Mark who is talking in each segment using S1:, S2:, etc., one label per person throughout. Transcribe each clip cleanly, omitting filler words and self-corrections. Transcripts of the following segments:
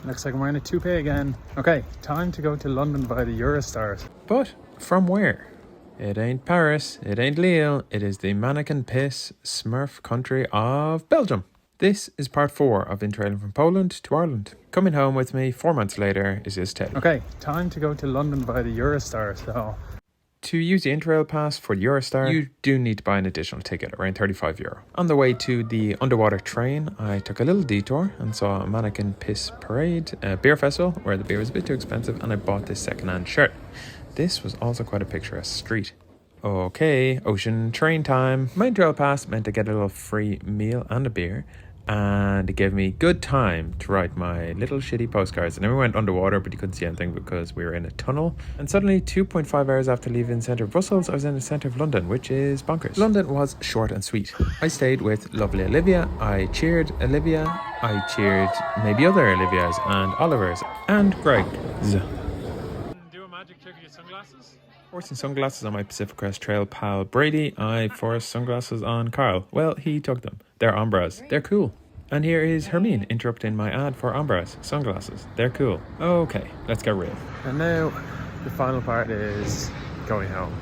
S1: Looks like I'm wearing a toupee again. Okay, time to go to London via the Eurostar.
S2: But from where? It ain't Paris, it ain't Lille, it is the mannequin piss smurf country of Belgium. This is part 4 of Interrailing from Poland to Ireland. Coming home with me 4 months later is this Teddy.
S1: Okay, time to go to London via the Eurostar. So,
S2: to use the Interrail pass for the Eurostar, you do need to buy an additional ticket, around €35. On the way to the underwater train, I took a little detour and saw a mannequin piss parade, a beer festival, where the beer was a bit too expensive, and I bought this second-hand shirt. This was also quite a picturesque street. Okay, ocean train time. My Interrail pass meant to get a little free meal and a beer, and it gave me good time to write my little shitty postcards. And then we went underwater, but you couldn't see anything because we were in a tunnel. And suddenly, 2.5 hours after leaving the centre of Brussels, I was in the centre of London, which is bonkers. London was short and sweet. I stayed with lovely Olivia. I cheered Olivia. I cheered maybe other Olivias and Olivers and Greg's.
S1: do a magic trick with your sunglasses?
S2: Forcing sunglasses on my Pacific Crest Trail pal Brady, I forced sunglasses on Carl. Well, he took them. They're Ombras. They're cool. And here is Hermine interrupting my ad for Ombras sunglasses. They're cool. Okay, let's get real.
S1: And now the final part is going home.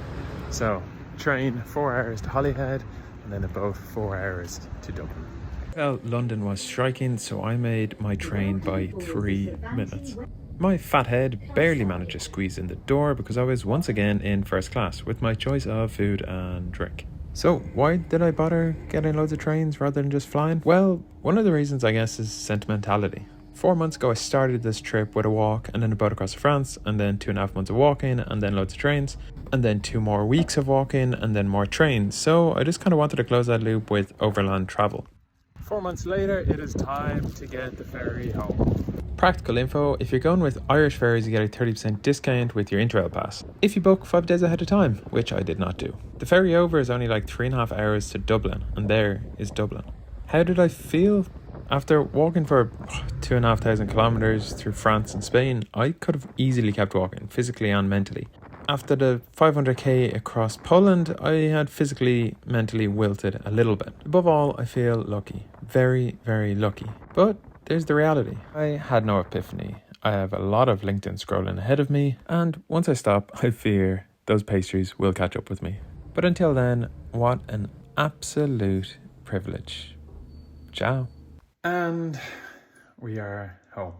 S1: So, train 4 hours to Holyhead and then a boat 4 hours to Dublin.
S2: Well, London was striking, so I made my train by 3 minutes. My fat head barely managed to squeeze in the door because I was once again in first class with my choice of food and drink. So why did I bother getting loads of trains rather than just flying? Well, one of the reasons I guess is sentimentality. 4 months ago I started this trip with a walk and then a boat across France, and then 2.5 months of walking and then loads of trains, and then 2 more weeks of walking and then more trains. So I just kind of wanted to close that loop with overland travel.
S1: 4 months later, it is time to get the ferry home.
S2: Practical info, if you're going with Irish ferries, you get a 30% discount with your Interrail pass, if you book 5 days ahead of time, which I did not do. The ferry over is only like 3.5 hours to Dublin, and there is Dublin. How did I feel? After walking for 2,500 kilometers through France and Spain, I could have easily kept walking, physically and mentally. After the 500k across Poland, I had physically, mentally wilted a little bit. Above all, I feel lucky. Very, very lucky. But there's the reality. I had no epiphany. I have a lot of LinkedIn scrolling ahead of me, and once I stop, I fear those pastries will catch up with me. But until then, what an absolute privilege. Ciao.
S1: And we are home.